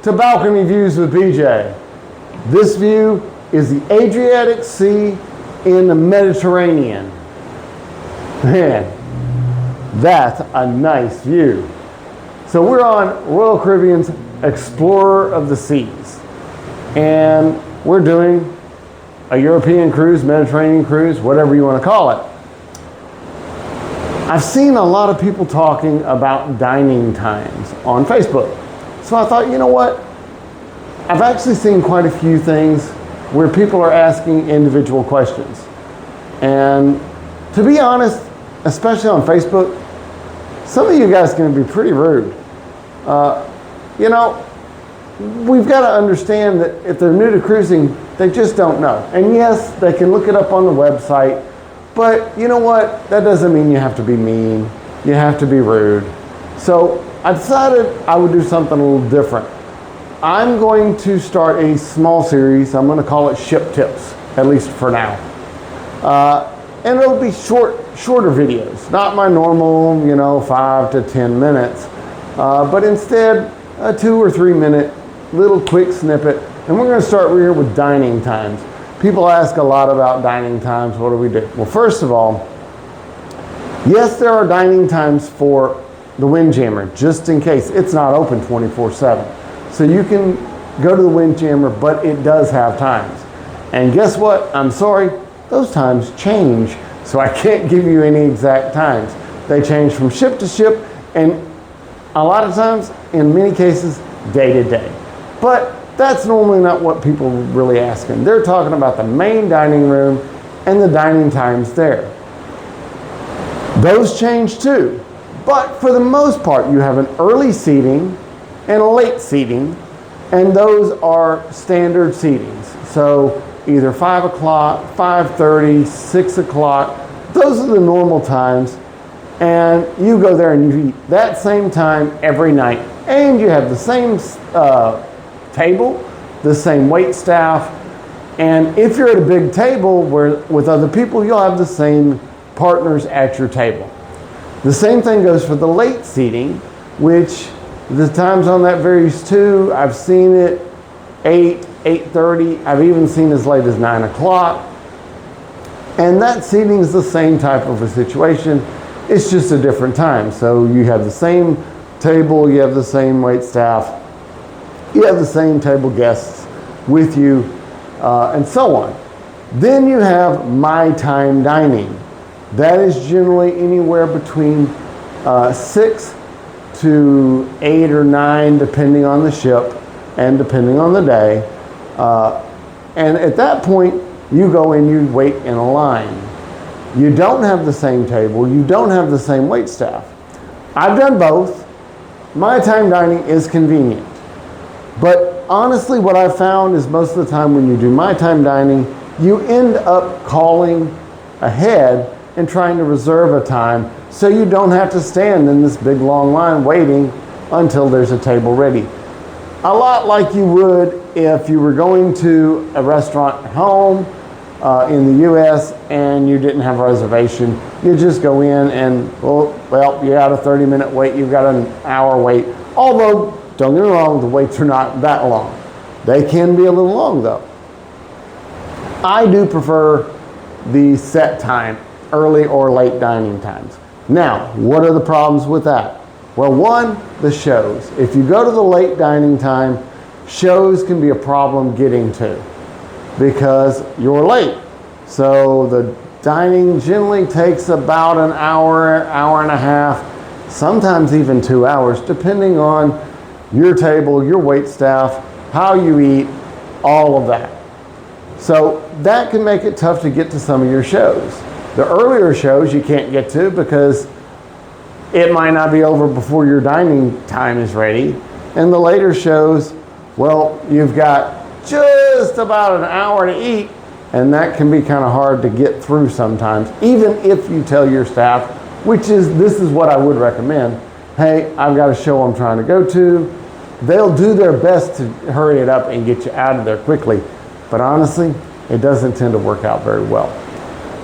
to Balcony Views with BJ. This view is the Adriatic Sea in the Mediterranean. Man, that's a nice view. So we're on Royal Caribbean's Explorer of the Seas, and we're doing a European cruise, Mediterranean cruise, whatever you want to call it. I've seen a lot of people talking about dining times on Facebook. So I thought, you know what? I've actually seen quite a few things where people are asking individual questions. And to be honest, especially on Facebook, some of you guys can be pretty rude. You know, we've got to understand that if they're new to cruising, they just don't know. And yes, they can look it up on the website, but you know what? That doesn't mean you have to be mean. You have to be rude. So I decided I would do something a little different. I'm going to start a small series. I'm going to call it Ship Tips, at least for now. And it'll be shorter videos, not my normal, 5 to 10 minutes, but instead a 2 or 3 minute little quick snippet. And we're going to start here with dining times. People ask a lot about dining times. What do we do? Well, first of all, yes, there are dining times for the Windjammer, just in case. It's not open 24/7. So you can go to the Windjammer, but it does have times. And guess what? I'm sorry, those times change. So I can't give you any exact times. They change from ship to ship, and a lot of times, in many cases, day to day. But that's normally not what people are really asking. They're talking about the main dining room and the dining times there. Those change too. But for the most part, you have an early seating and a late seating, and those are standard seatings. So either 5 o'clock, 5:30, 6 o'clock, those are the normal times. And you go there and you eat that same time every night. And you have the same table, the same wait staff. And if you're at a big table with other people, you'll have the same partners at your table. The same thing goes for the late seating, which the times on that varies too. I've seen it 8, 8:30. I've even seen as late as 9 o'clock. And that seating is the same type of a situation. It's just a different time. So you have the same table, you have the same wait staff, you have the same table guests with you, and so on. Then you have my time dining. That is generally anywhere between 6 to 8 or 9, depending on the ship and depending on the day. And at that point, you go and you wait in a line. You don't have the same table. You don't have the same wait staff. I've done both. My time dining is convenient. But honestly, what I've found is most of the time when you do my time dining, you end up calling ahead and trying to reserve a time so you don't have to stand in this big long line waiting until there's a table ready. A lot like you would if you were going to a restaurant at home in the US and you didn't have a reservation. You just go in and, well, you got a 30-minute wait, you've got an hour wait. Although, don't get me wrong, the waits are not that long. They can be a little long though. I do prefer the set time, early or late dining times. Now, what are the problems with that? Well, one, the shows. If you go to the late dining time, shows can be a problem getting to because you're late. So the dining generally takes about an hour, hour and a half, sometimes even 2 hours, depending on your table, your wait staff, how you eat, all of that. So that can make it tough to get to some of your shows. The earlier shows you can't get to because it might not be over before your dining time is ready. And the later shows, well, you've got just about an hour to eat, and that can be kind of hard to get through sometimes, even if you tell your staff, this is what I would recommend. Hey, I've got a show I'm trying to go to. They'll do their best to hurry it up and get you out of there quickly. But honestly, it doesn't tend to work out very well.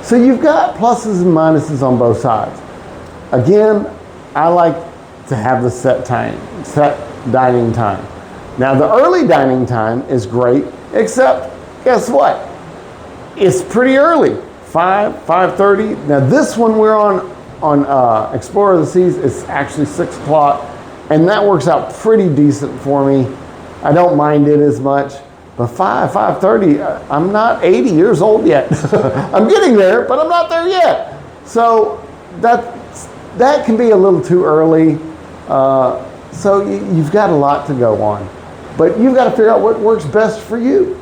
So you've got pluses and minuses on both sides. Again, I like to have the set dining time. Now the early dining time is great, except guess what? It's pretty early, 5:30. Now this one we're on Explorer of the Seas, it's actually 6 o'clock, and that works out pretty decent for me. I don't mind it as much. But 5:30, I'm not 80 years old yet. I'm getting there, but I'm not there yet. So that can be a little too early. So you've got a lot to go on. But you've got to figure out what works best for you.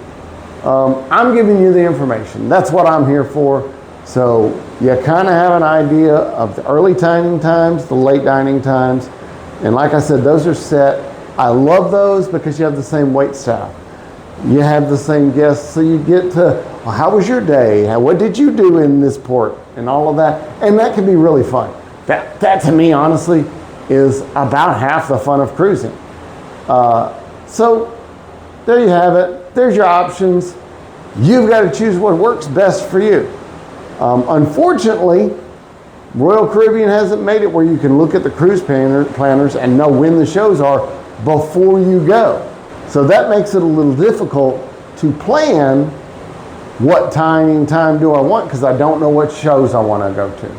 I'm giving you the information. That's what I'm here for. So you kind of have an idea of the early dining times, the late dining times. And like I said, those are set. I love those because you have the same wait staff. You have the same guests, so you get to, well, how was your day? What did you do in this port? And all of that. And that can be really fun. That to me, honestly, is about half the fun of cruising. So there you have it. There's your options. You've got to choose what works best for you. Unfortunately, Royal Caribbean hasn't made it where you can look at the cruise planners and know when the shows are before you go. So that makes it a little difficult to plan what time do I want, because I don't know what shows I want to go to.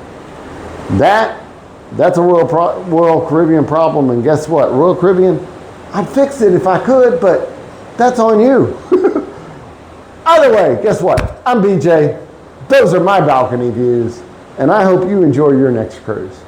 That's a Royal Caribbean problem, and guess what? Royal Caribbean, I'd fix it if I could, but that's on you. Either way, guess what? I'm BJ. Those are my balcony views, and I hope you enjoy your next cruise.